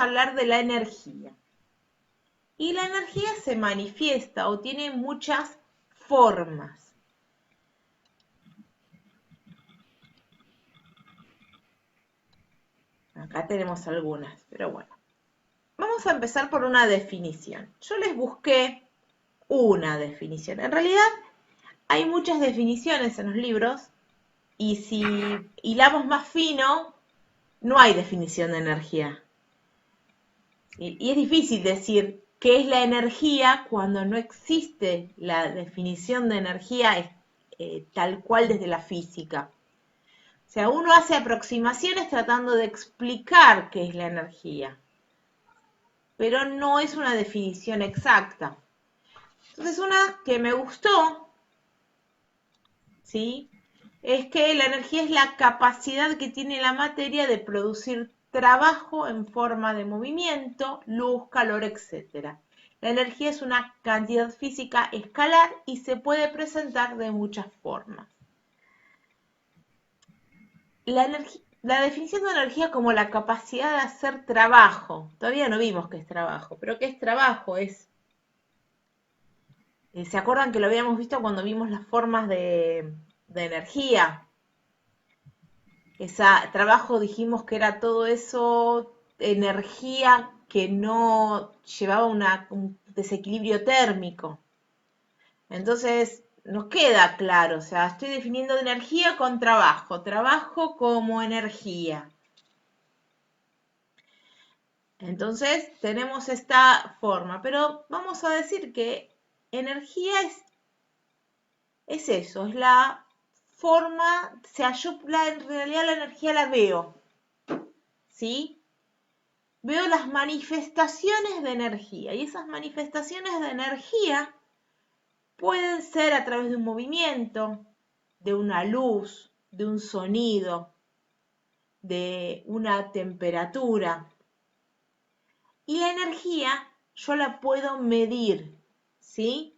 a hablar de la energía. Y la energía se manifiesta o tiene muchas formas. Acá tenemos algunas, pero bueno. Vamos a empezar por una definición. Yo les busqué una definición. En realidad hay muchas definiciones en los libros y si hilamos más fino, no hay definición de energía. Y es difícil decir qué es la energía cuando no existe la definición de energía tal cual desde la física. O sea, uno hace aproximaciones tratando de explicar qué es la energía, pero no es una definición exacta. Entonces, una que me gustó, ¿sí?, es que la energía es la capacidad que tiene la materia de producir trabajo en forma de movimiento, luz, calor, etc. La energía es una cantidad física escalar y se puede presentar de muchas formas. La definición de energía como la capacidad de hacer trabajo. Todavía no vimos qué es trabajo, pero qué es trabajo es... ¿Se acuerdan que lo habíamos visto cuando vimos las formas de energía? Trabajo dijimos que era todo eso, energía que no llevaba un desequilibrio térmico. Entonces, nos queda claro, o sea, estoy definiendo energía con trabajo como energía. Entonces, tenemos esta forma, pero vamos a decir que energía es eso, es la forma, o sea, yo en realidad la energía la veo, ¿sí? Veo las manifestaciones de energía y esas manifestaciones de energía pueden ser a través de un movimiento, de una luz, de un sonido, de una temperatura. Y la energía yo la puedo medir, ¿sí?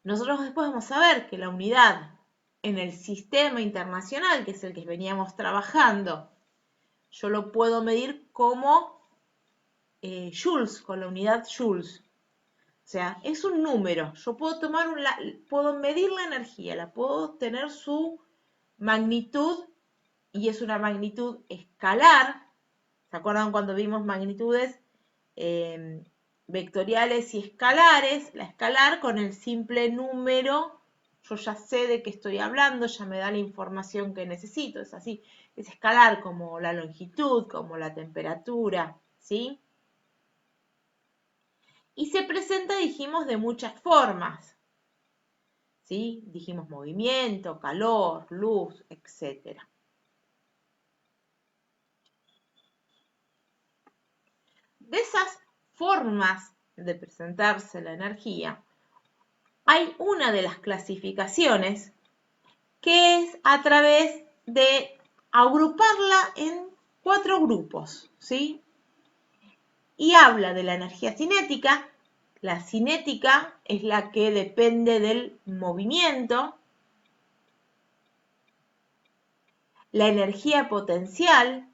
Nosotros después vamos a ver que la unidad en el sistema internacional, que es el que veníamos trabajando, yo lo puedo medir como joules, con la unidad joules. O sea, es un número. Yo puedo puedo medir la energía, la puedo tener su magnitud y es una magnitud escalar. ¿Se acuerdan cuando vimos magnitudes vectoriales y escalares? La escalar con el simple número, yo ya sé de qué estoy hablando, ya me da la información que necesito. Es así, es escalar como la longitud, como la temperatura, ¿sí? Y se presenta, dijimos, de muchas formas, ¿sí? Dijimos movimiento, calor, luz, etc. De esas formas de presentarse la energía, hay una de las clasificaciones que es a través de agruparla en 4 grupos, ¿sí? Y habla de la energía cinética. La cinética es la que depende del movimiento. La energía potencial,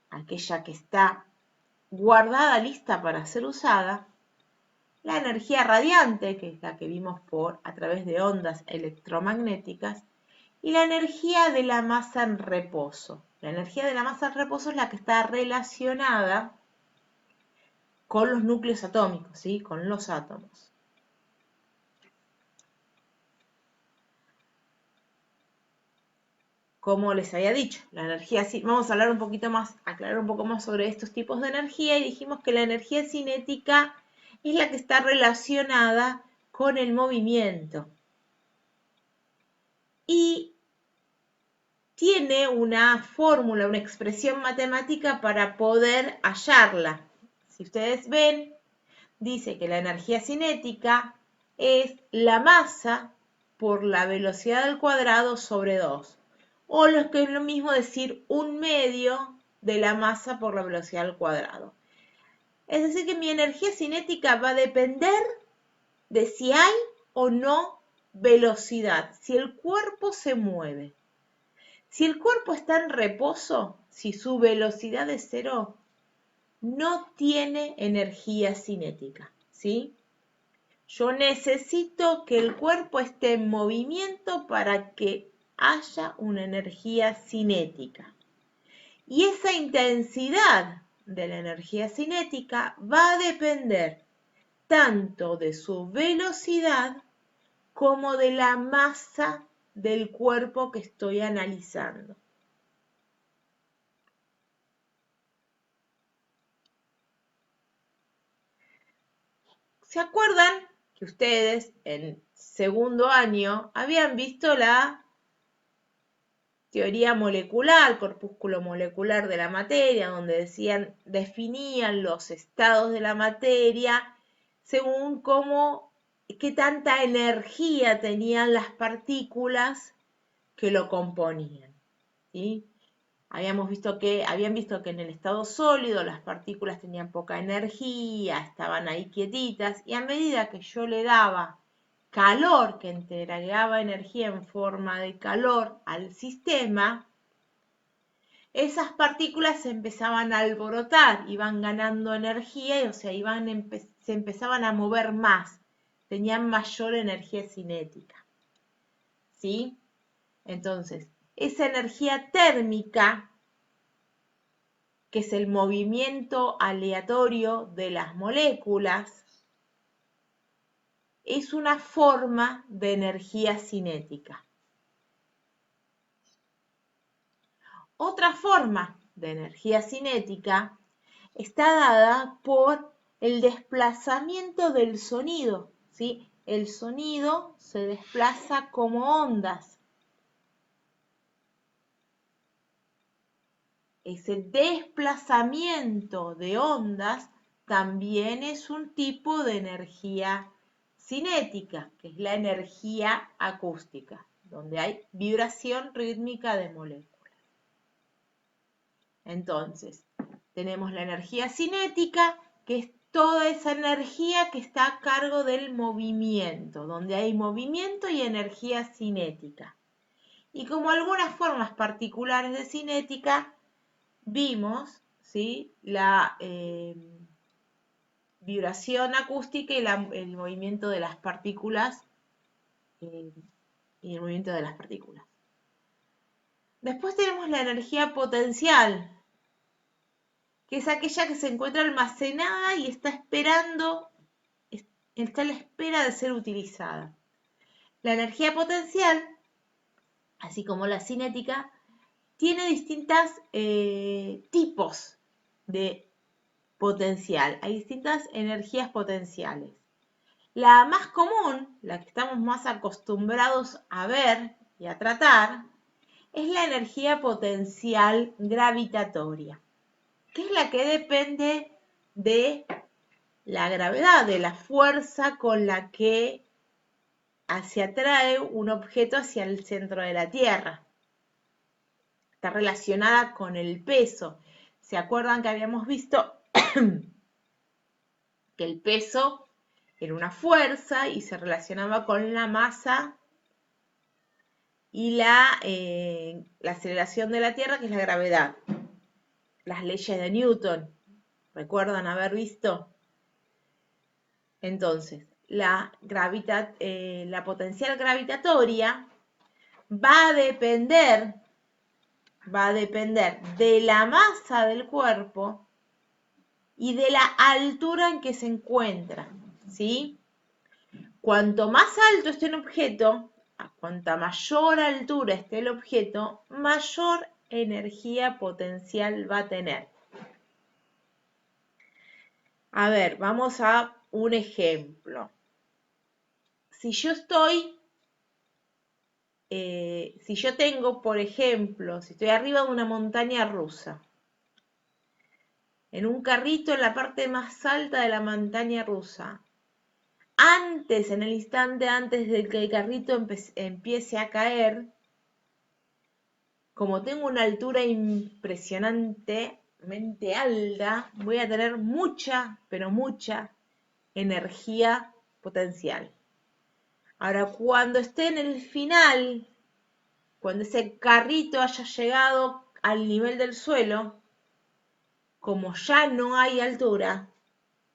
aquella que está guardada, lista para ser usada. La energía radiante, que es la que vimos a través de ondas electromagnéticas. Y la energía de la masa en reposo. La energía de la masa en reposo es la que está relacionada con los núcleos atómicos, ¿sí? Con los átomos. Como les había dicho, la energía, vamos a hablar un poquito más, aclarar un poco más sobre estos tipos de energía y dijimos que la energía cinética es la que está relacionada con el movimiento. Y tiene una fórmula, una expresión matemática para poder hallarla. Si ustedes ven, dice que la energía cinética es la masa por la velocidad al cuadrado sobre 2. O lo que es lo mismo decir 1/2 de la masa por la velocidad al cuadrado. Es decir, que mi energía cinética va a depender de si hay o no velocidad, si el cuerpo se mueve. Si el cuerpo está en reposo, si su velocidad es cero, no tiene energía cinética, ¿sí? Yo necesito que el cuerpo esté en movimiento para que haya una energía cinética. Y esa intensidad de la energía cinética va a depender tanto de su velocidad como de la masa del cuerpo que estoy analizando. ¿Se acuerdan que ustedes en segundo año habían visto la teoría molecular, corpúsculo molecular de la materia, donde definían los estados de la materia según qué tanta energía tenían las partículas que lo componían, ¿sí? Habían visto que en el estado sólido las partículas tenían poca energía, estaban ahí quietitas, y a medida que yo le daba calor, que entregaba energía en forma de calor al sistema, esas partículas se empezaban a alborotar, iban ganando energía, o sea, se empezaban a mover más, tenían mayor energía cinética, ¿sí? Entonces, esa energía térmica, que es el movimiento aleatorio de las moléculas, es una forma de energía cinética. Otra forma de energía cinética está dada por el desplazamiento del sonido, ¿sí? El sonido se desplaza como ondas. Ese desplazamiento de ondas también es un tipo de energía cinética, que es la energía acústica, donde hay vibración rítmica de moléculas. Entonces, tenemos la energía cinética, que es toda esa energía que está a cargo del movimiento, donde hay movimiento y energía cinética. Y como algunas formas particulares de cinética, vimos, ¿sí?, la vibración acústica y el movimiento de las partículas y el movimiento de las partículas. Después tenemos la energía potencial, que es aquella que se encuentra almacenada y está a la espera de ser utilizada. La energía potencial, así como la cinética, tiene distintos tipos de potencial. Hay distintas energías potenciales. La más común, la que estamos más acostumbrados a ver y a tratar, es la energía potencial gravitatoria, que es la que depende de la gravedad, de la fuerza con la que se atrae un objeto hacia el centro de la Tierra. Está relacionada con el peso. ¿Se acuerdan que habíamos visto que el peso era una fuerza y se relacionaba con la masa y la aceleración de la Tierra, que es la gravedad? Las leyes de Newton, ¿recuerdan haber visto? Entonces, la potencial gravitatoria va a depender de la masa del cuerpo y de la altura en que se encuentra, ¿sí? Cuanto más alto esté un objeto, a cuanta mayor altura esté el objeto, mayor energía potencial va a tener. A ver, vamos a un ejemplo. Si yo tengo, por ejemplo, si estoy arriba de una montaña rusa, en un carrito en la parte más alta de la montaña rusa, en el instante antes de que el carrito empiece a caer, como tengo una altura impresionantemente alta, voy a tener mucha, pero mucha energía potencial. Ahora, cuando esté en el final, cuando ese carrito haya llegado al nivel del suelo, como ya no hay altura,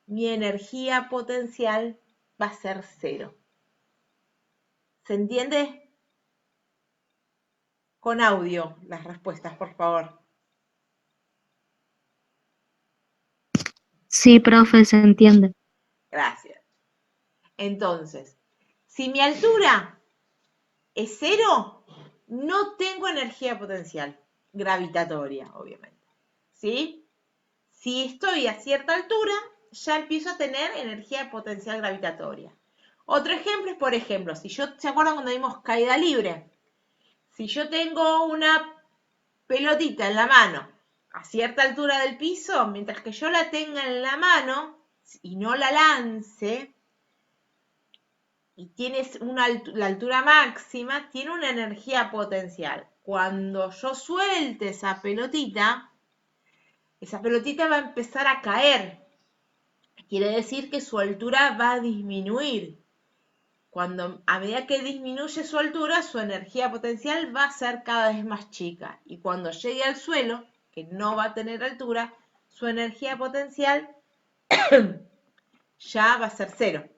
mi energía potencial va a ser 0. ¿Se entiende? Con audio las respuestas, por favor. Sí, profe, se entiende. Gracias. Entonces, si mi altura es 0, no tengo energía potencial gravitatoria, obviamente. ¿Sí? Si estoy a cierta altura, ya empiezo a tener energía potencial gravitatoria. Otro ejemplo es, por ejemplo, ¿se acuerdan cuando vimos caída libre? Si yo tengo una pelotita en la mano a cierta altura del piso, mientras que yo la tenga en la mano y no la lance, y tienes la altura máxima, tiene una energía potencial. Cuando yo suelte esa pelotita va a empezar a caer. Quiere decir que su altura va a disminuir. A medida que disminuye su altura, su energía potencial va a ser cada vez más chica. Y cuando llegue al suelo, que no va a tener altura, su energía potencial ya va a ser 0.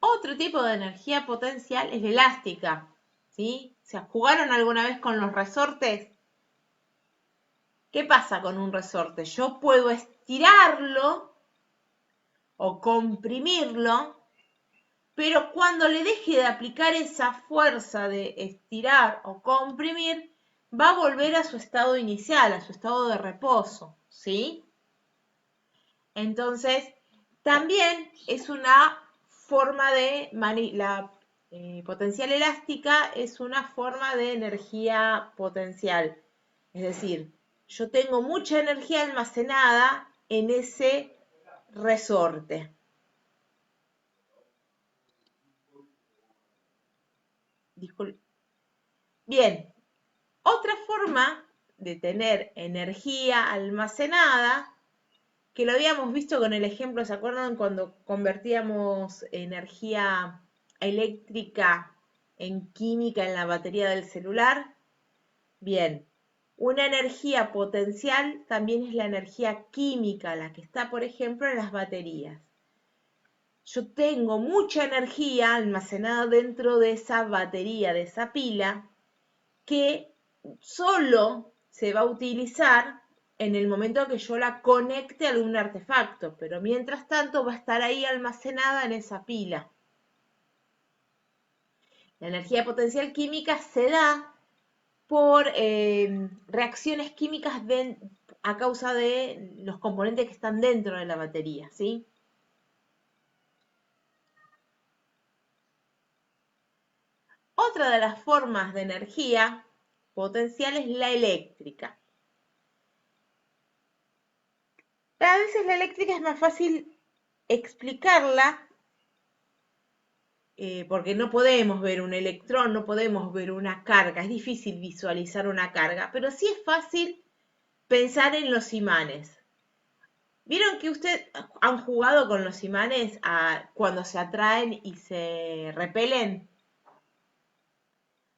Otro tipo de energía potencial es la elástica. ¿Sí? ¿Se jugaron alguna vez con los resortes? ¿Qué pasa con un resorte? Yo puedo estirarlo o comprimirlo, pero cuando le deje de aplicar esa fuerza de estirar o comprimir, va a volver a su estado inicial, a su estado de reposo, ¿sí? Entonces, también es una forma de, la potencial elástica es una forma de energía potencial. Es decir, yo tengo mucha energía almacenada en ese resorte. Disculpe. Bien, otra forma de tener energía almacenada, que lo habíamos visto con el ejemplo, ¿se acuerdan cuando convertíamos energía eléctrica en química en la batería del celular? Bien, una energía potencial también es la energía química, la que está, por ejemplo, en las baterías. Yo tengo mucha energía almacenada dentro de esa batería, de esa pila, que solo se va a utilizar en el momento que yo la conecte a algún artefacto, pero mientras tanto va a estar ahí almacenada en esa pila. La energía potencial química se da por reacciones químicas a causa de los componentes que están dentro de la batería, ¿sí? Otra de las formas de energía potencial es la eléctrica. A veces la eléctrica es más fácil explicarla porque no podemos ver un electrón, no podemos ver una carga, es difícil visualizar una carga, pero sí es fácil pensar en los imanes. ¿Vieron que ustedes han jugado con los imanes cuando se atraen y se repelen?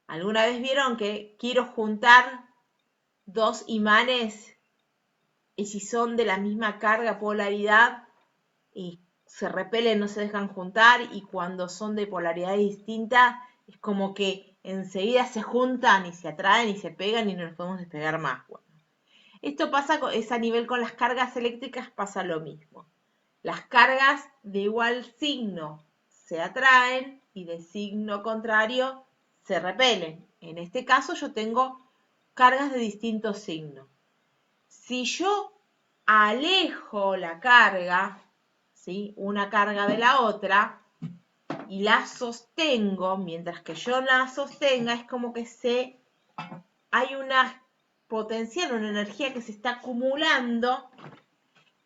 ¿Alguna vez vieron que quiero juntar dos imanes y si son de la misma carga, polaridad, y se repelen, no se dejan juntar, y cuando son de polaridades distintas, es como que enseguida se juntan y se atraen y se pegan y no nos podemos despegar más? Bueno, esto pasa, es a nivel con las cargas eléctricas, pasa lo mismo. Las cargas de igual signo se atraen y de signo contrario se repelen. En este caso yo tengo cargas de distintos signos. Si yo alejo la carga, ¿sí?, una carga de la otra, y la sostengo, mientras que yo la sostenga, es como que hay una potencial, una energía que se está acumulando,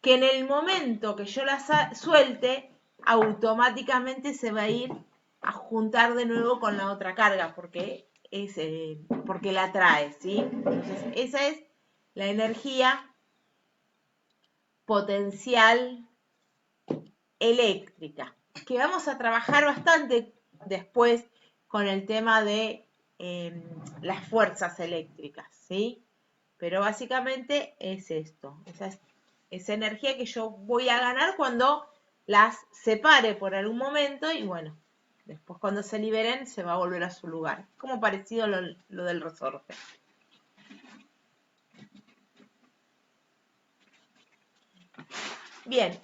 que en el momento que yo la suelte, automáticamente se va a ir a juntar de nuevo con la otra carga, porque la atrae, ¿sí? Entonces, esa es la energía potencial eléctrica, que vamos a trabajar bastante después con el tema de las fuerzas eléctricas, ¿sí? Pero básicamente es esto, esa energía que yo voy a ganar cuando las separe por algún momento y bueno, después cuando se liberen se va a volver a su lugar. Como parecido a lo del resorte. Bien,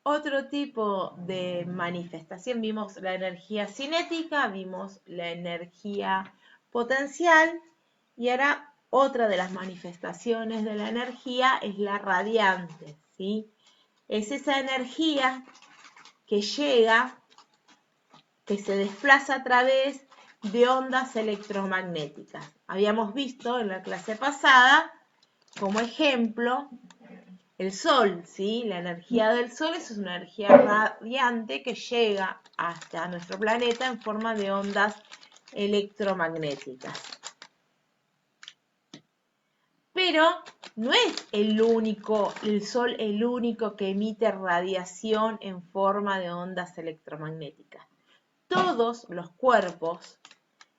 otro tipo de manifestación. Vimos la energía cinética, vimos la energía potencial y ahora otra de las manifestaciones de la energía es la radiante, ¿sí? Es esa energía que llega, que se desplaza a través de ondas electromagnéticas. Habíamos visto en la clase pasada, como ejemplo, el Sol, ¿sí? La energía del Sol es una energía radiante que llega hasta nuestro planeta en forma de ondas electromagnéticas. Pero no es el Sol el único que emite radiación en forma de ondas electromagnéticas. Todos los cuerpos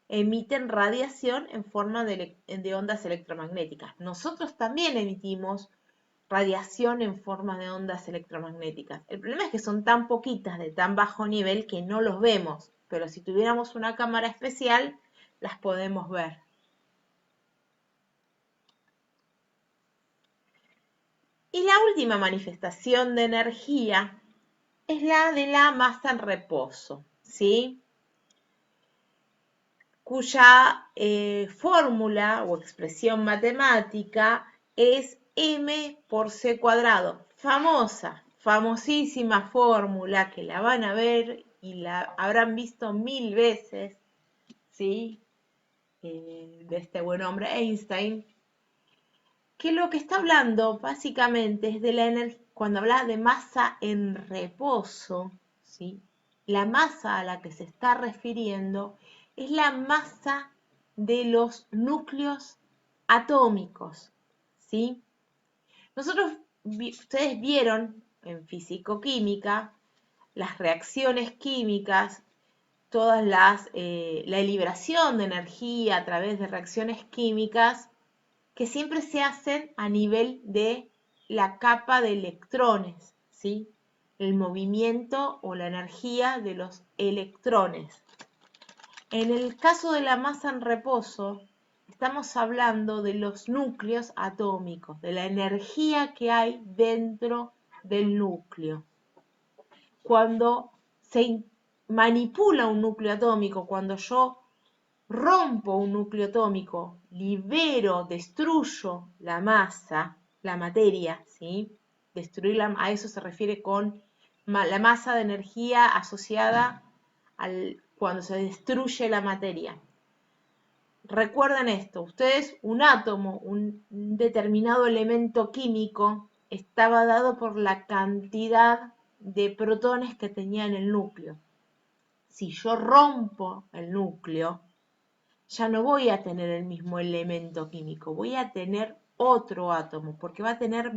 emiten radiación en forma de ondas electromagnéticas. Nosotros también emitimos radiación en forma de ondas electromagnéticas. El problema es que son tan poquitas, de tan bajo nivel, que no los vemos, pero si tuviéramos una cámara especial, las podemos ver. Y la última manifestación de energía es la de la masa en reposo, ¿sí? Cuya fórmula o expresión matemática es m por c cuadrado. Famosísima fórmula que la van a ver y la habrán visto 1000 veces, ¿sí? De este buen hombre Einstein, que lo que está hablando básicamente es de la energía, cuando habla de masa en reposo, ¿sí? La masa a la que se está refiriendo es la masa de los núcleos atómicos, ¿sí? Ustedes vieron en fisicoquímica las reacciones químicas, la liberación de energía a través de reacciones químicas que siempre se hacen a nivel de la capa de electrones, ¿sí? El movimiento o la energía de los electrones. En el caso de la masa en reposo, estamos hablando de los núcleos atómicos, de la energía que hay dentro del núcleo. Cuando se manipula un núcleo atómico, cuando yo rompo un núcleo atómico, libero, destruyo la masa, la materia, ¿sí? Destruirla, a eso se refiere con la masa de energía asociada cuando se destruye la materia. Recuerden esto, ustedes, un átomo, un determinado elemento químico, estaba dado por la cantidad de protones que tenía en el núcleo. Si yo rompo el núcleo, ya no voy a tener el mismo elemento químico, voy a tener otro átomo, porque va a tener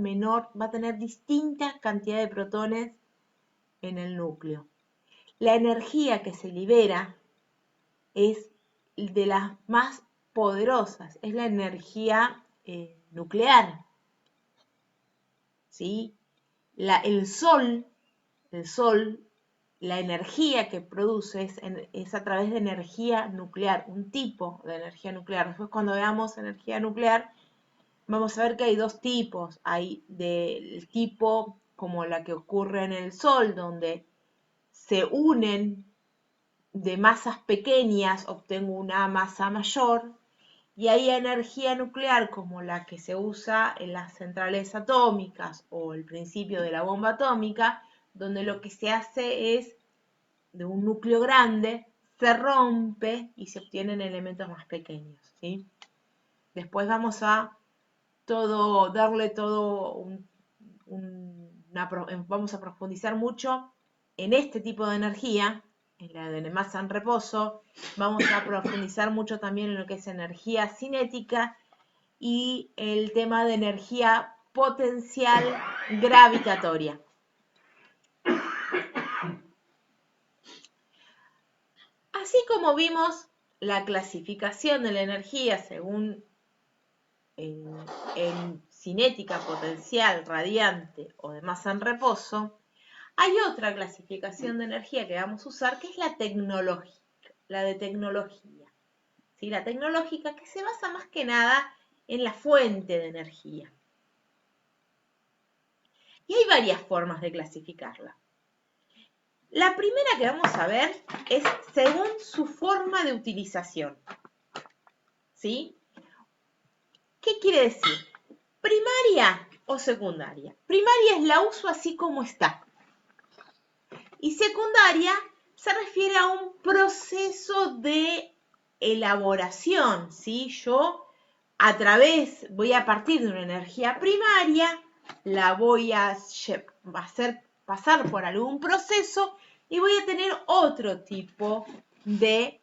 distinta cantidad de protones en el núcleo. La energía que se libera es de las más poderosas, es la energía nuclear, ¿sí? El sol, la energía que produce es a través de energía nuclear, un tipo de energía nuclear. Después cuando veamos energía nuclear, vamos a ver que hay dos tipos. Hay del tipo como la que ocurre en el Sol, donde se unen de masas pequeñas, obtengo una masa mayor, y hay energía nuclear como la que se usa en las centrales atómicas o el principio de la bomba atómica, donde lo que se hace es, de un núcleo grande, se rompe y se obtienen elementos más pequeños, ¿sí? Después vamos a vamos a profundizar mucho en este tipo de energía, en la de masa en reposo. Vamos a profundizar mucho también en lo que es energía cinética y el tema de energía potencial gravitatoria. Así como vimos la clasificación de la energía según en cinética, potencial, radiante o de masa en reposo, hay otra clasificación de energía que vamos a usar, que es la tecnológica, la de tecnología. ¿Sí? La tecnológica, que se basa más que nada en la fuente de energía. Y hay varias formas de clasificarla. La primera que vamos a ver es según su forma de utilización. ¿Sí? ¿Qué quiere decir? ¿Primaria o secundaria? Primaria es la uso así como está. Y secundaria se refiere a un proceso de elaboración, ¿sí? Yo voy a partir de una energía primaria, la voy a hacer pasar por algún proceso y voy a tener otro tipo de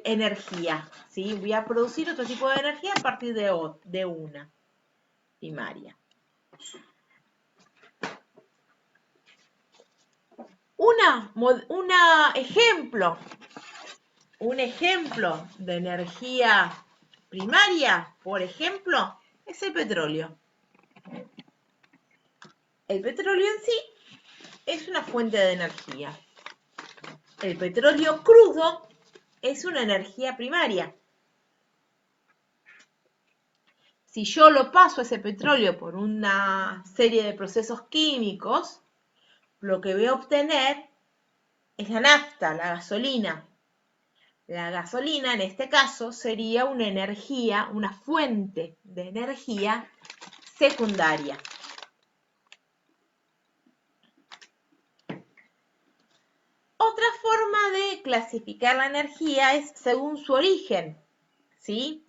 energía, ¿sí? Voy a producir otro tipo de energía a partir de una primaria. Un ejemplo de energía primaria, por ejemplo, es el petróleo. El petróleo en sí es una fuente de energía. El petróleo crudo es una energía primaria. Si yo lo paso a ese petróleo por una serie de procesos químicos, lo que voy a obtener es la nafta, la gasolina. La gasolina, en este caso, sería una energía, una fuente de energía secundaria. Otra forma de clasificar la energía es según su origen, ¿sí?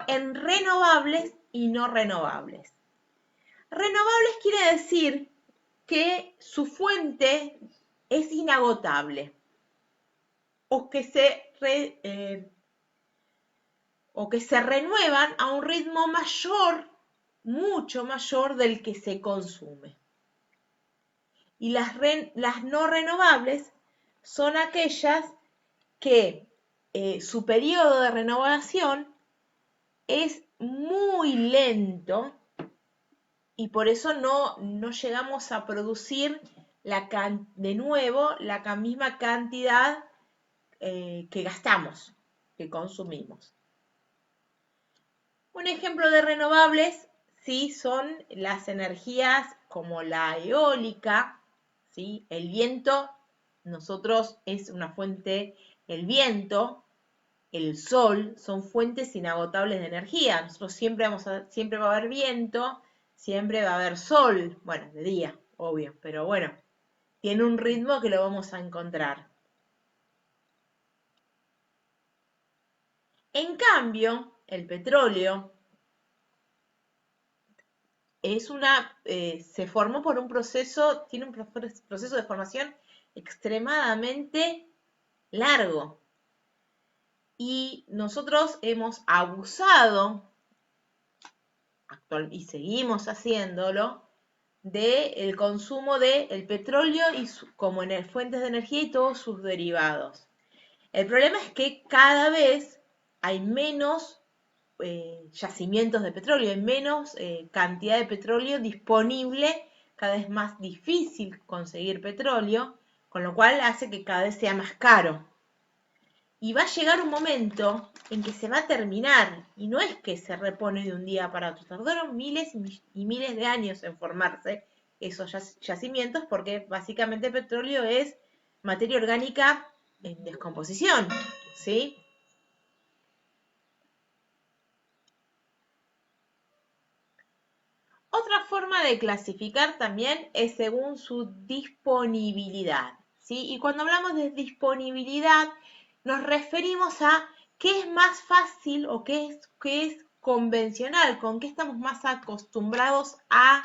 En renovables y no renovables. Renovables quiere decir que su fuente es inagotable o que se renuevan a un ritmo mayor, mucho mayor del que se consume. Y las no renovables son aquellas que su periodo de renovación es muy lento y por eso no llegamos a producir de nuevo la misma cantidad que gastamos, que consumimos. Un ejemplo de renovables, ¿sí? Son las energías como la eólica, ¿sí? El viento, nosotros es una fuente, el viento, el sol, son fuentes inagotables de energía. Nosotros siempre va a haber viento, siempre va a haber sol, bueno, de día, obvio, pero bueno, tiene un ritmo que lo vamos a encontrar. En cambio, el petróleo se formó por un proceso, tiene un proceso de formación extremadamente largo. Y nosotros hemos abusado, y seguimos haciéndolo, del consumo del petróleo como fuentes de energía y todos sus derivados. El problema es que cada vez hay menos yacimientos de petróleo, hay menos cantidad de petróleo disponible, cada vez más difícil conseguir petróleo, con lo cual hace que cada vez sea más caro. Y va a llegar un momento en que se va a terminar, y no es que se repone de un día para otro, tardaron miles y miles de años en formarse esos yacimientos, porque básicamente el petróleo es materia orgánica en descomposición, ¿sí? Otra forma de clasificar también es según su disponibilidad, ¿sí? Y cuando hablamos de disponibilidad, nos referimos a qué es más fácil o qué es convencional, con qué estamos más acostumbrados a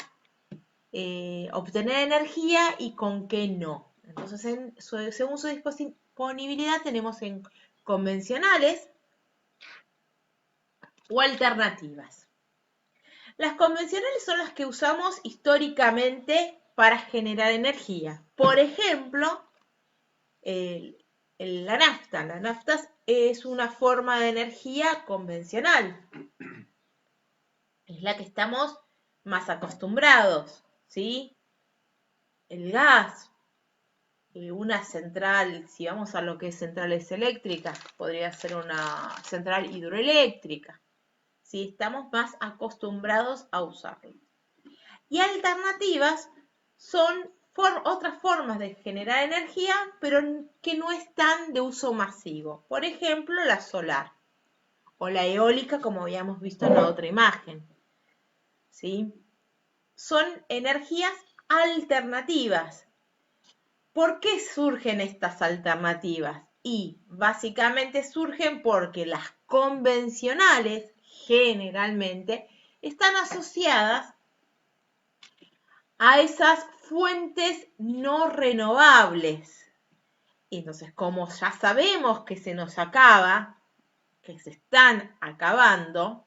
obtener energía y con qué no. Entonces, según su disponibilidad, tenemos en convencionales o alternativas. Las convencionales son las que usamos históricamente para generar energía. Por ejemplo, la nafta. La nafta es una forma de energía convencional. Es la que estamos más acostumbrados, ¿sí? El gas, una central, si vamos a lo que es centrales eléctricas, podría ser una central hidroeléctrica, ¿sí? Estamos más acostumbrados a usarlo. Y alternativas son otras formas de generar energía, pero que no están de uso masivo. Por ejemplo, la solar o la eólica, como habíamos visto en la otra imagen, ¿sí? Son energías alternativas. ¿Por qué surgen estas alternativas? Y básicamente surgen porque las convencionales generalmente están asociadas a esas fuentes no renovables. Y entonces, como ya sabemos que se nos acaba, que se están acabando,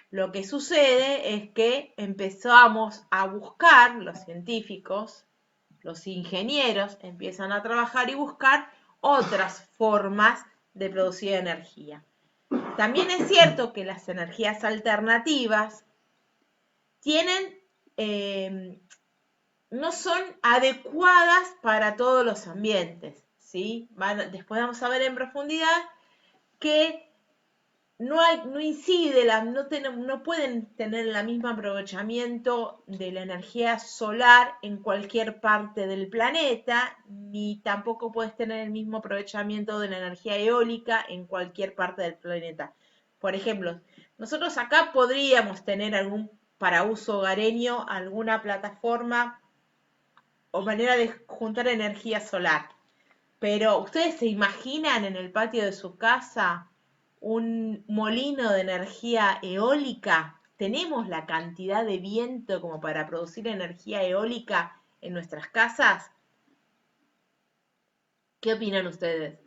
lo que sucede es que empezamos a buscar, los científicos, los ingenieros, empiezan a trabajar y buscar otras formas de producir energía. También es cierto que las energías alternativas tienen no son adecuadas para todos los ambientes, ¿sí? Después vamos a ver en profundidad que no incide, no pueden tener el mismo aprovechamiento de la energía solar en cualquier parte del planeta, ni tampoco puedes tener el mismo aprovechamiento de la energía eólica en cualquier parte del planeta. Por ejemplo, nosotros acá podríamos tener para uso hogareño, alguna plataforma o manera de juntar energía solar. Pero ¿ustedes se imaginan en el patio de su casa un molino de energía eólica? ¿Tenemos la cantidad de viento como para producir energía eólica en nuestras casas? ¿Qué opinan ustedes?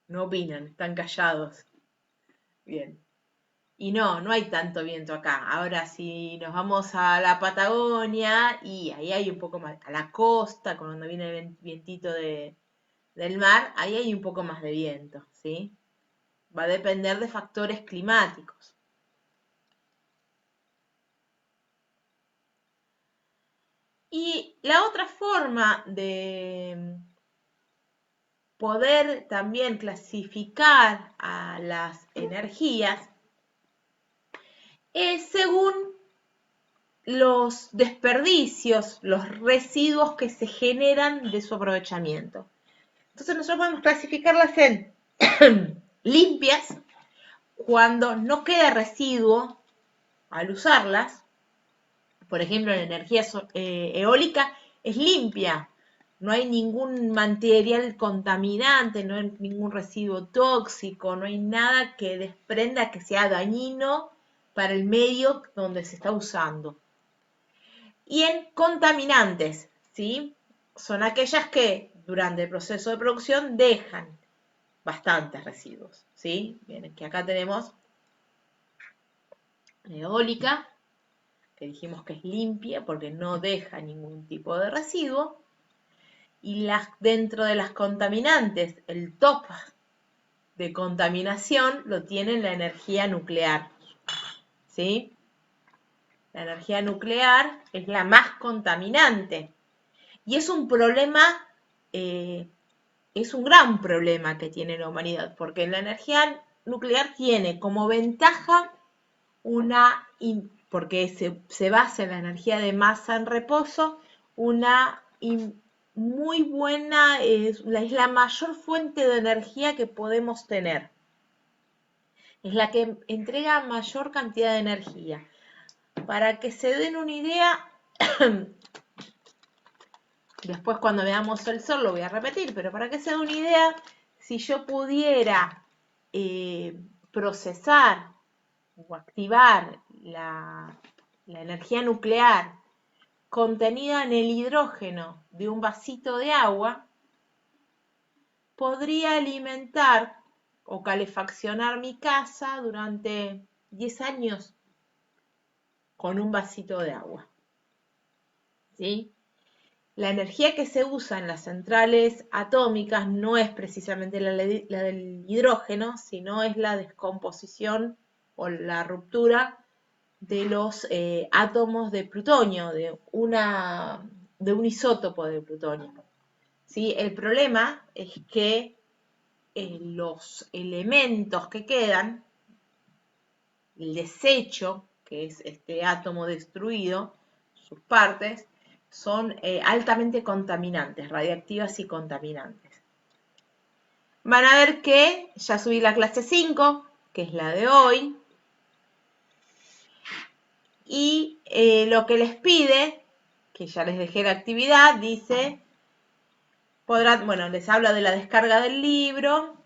No opinan, están callados. Bien. Y no hay tanto viento acá. Ahora, si nos vamos a la Patagonia y ahí hay un poco más, a la costa, cuando viene el vientito del mar, ahí hay un poco más de viento, ¿sí? Va a depender de factores climáticos. Y la otra forma de poder también clasificar a las energías es según los desperdicios, los residuos que se generan de su aprovechamiento. Entonces nosotros podemos clasificarlas en limpias, cuando no queda residuo al usarlas. Por ejemplo, la energía eólica es limpia, no hay ningún material contaminante, no hay ningún residuo tóxico, no hay nada que desprenda que sea dañino para el medio donde se está usando. Y en contaminantes, ¿sí? Son aquellas que durante el proceso de producción dejan bastantes residuos, ¿sí? Bien, que acá tenemos la eólica, que dijimos que es limpia porque no deja ningún tipo de residuo. Y dentro de las contaminantes, el top de contaminación lo tiene la energía nuclear, ¿sí? La energía nuclear es la más contaminante y es un problema, es un gran problema que tiene la humanidad, porque la energía nuclear tiene como ventaja porque se basa en la energía de masa en reposo, una muy buena, es la mayor fuente de energía que podemos tener. Es la que entrega mayor cantidad de energía. Para que se den una idea, después cuando veamos el sol lo voy a repetir, pero para que se den una idea, si yo pudiera procesar o activar la energía nuclear contenida en el hidrógeno de un vasito de agua, podría alimentar o calefaccionar mi casa durante 10 años con un vasito de agua. ¿Sí? La energía que se usa en las centrales atómicas no es precisamente la del hidrógeno, sino es la descomposición o la ruptura de los átomos de plutonio, de un isótopo de plutonio. ¿Sí? El problema es que los elementos que quedan, el desecho, que es este átomo destruido, sus partes, son altamente contaminantes, radiactivas y contaminantes. Van a ver que ya subí la clase 5, que es la de hoy, y lo que les pide, que ya les dejé la actividad, dice, bueno, les habla de la descarga del libro,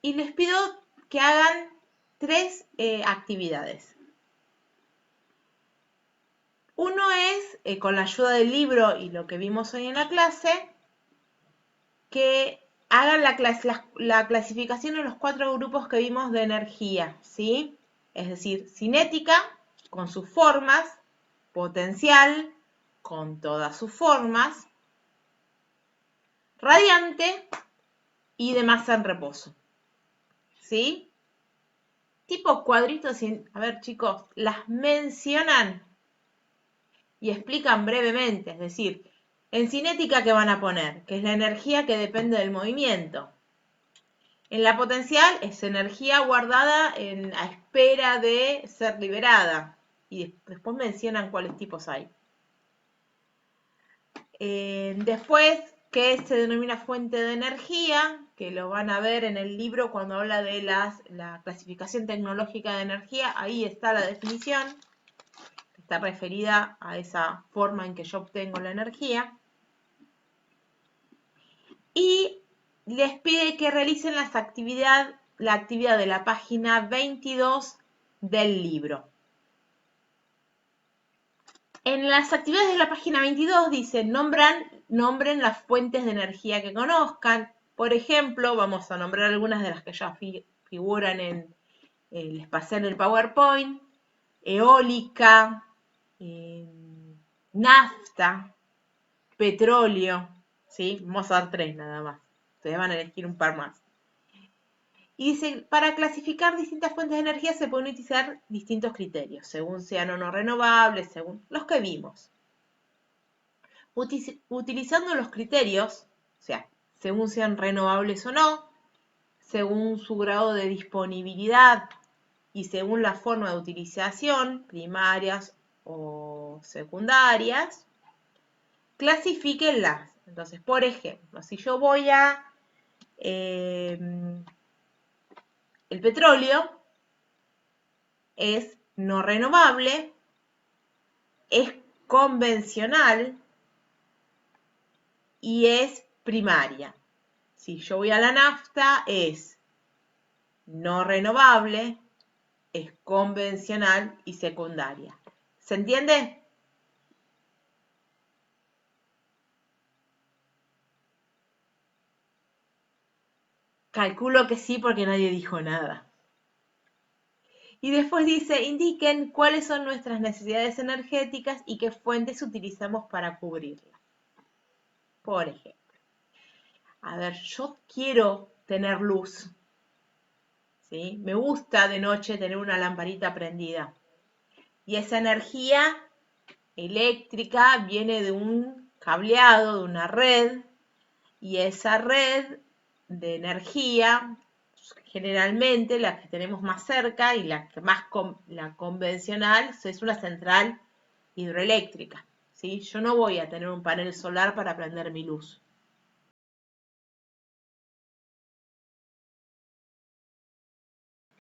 y les pido que hagan 3 actividades. Uno es, con la ayuda del libro y lo que vimos hoy en la clase, que hagan la clasificación en los 4 grupos que vimos de energía, ¿sí? Es decir, cinética, con sus formas, potencial, con todas sus formas, radiante y de masa en reposo, ¿sí? Tipo cuadritos, a ver chicos, las mencionan y explican brevemente, es decir, en cinética, ¿qué van a poner? Que es la energía que depende del movimiento. En la potencial es energía guardada a espera de ser liberada. Y después mencionan cuáles tipos hay. Después, ¿qué se denomina fuente de energía? Que lo van a ver en el libro cuando habla de la clasificación tecnológica de energía. Ahí está la definición. Está referida a esa forma en que yo obtengo la energía. Y les pide que realicen la actividad de la página 22 del libro. En las actividades de la página 22 dice, nombren las fuentes de energía que conozcan. Por ejemplo, vamos a nombrar algunas de las que ya figuran les pasé en el PowerPoint. Eólica, nafta, petróleo, ¿sí? Vamos a dar 3 nada más. Ustedes van a elegir un par más. Y dice, para clasificar distintas fuentes de energía se pueden utilizar distintos criterios, según sean o no renovables, según los que vimos. Utilizando los criterios, o sea, según sean renovables o no, según su grado de disponibilidad y según la forma de utilización, primarias o secundarias, clasifíquenlas. Entonces, por ejemplo, si yo voy a el petróleo, es no renovable, es convencional y es primaria. Si yo voy a la nafta, es no renovable, es convencional y secundaria. ¿Se entiende? Calculo que sí porque nadie dijo nada. Y después dice, indiquen cuáles son nuestras necesidades energéticas y qué fuentes utilizamos para cubrirlas. Por ejemplo, a ver, yo quiero tener luz, ¿sí? Me gusta de noche tener una lamparita prendida. Y esa energía eléctrica viene de un cableado, de una red, y esa red de energía, generalmente la que tenemos más cerca y la que la convencional es una central hidroeléctrica, ¿sí? Yo no voy a tener un panel solar para prender mi luz.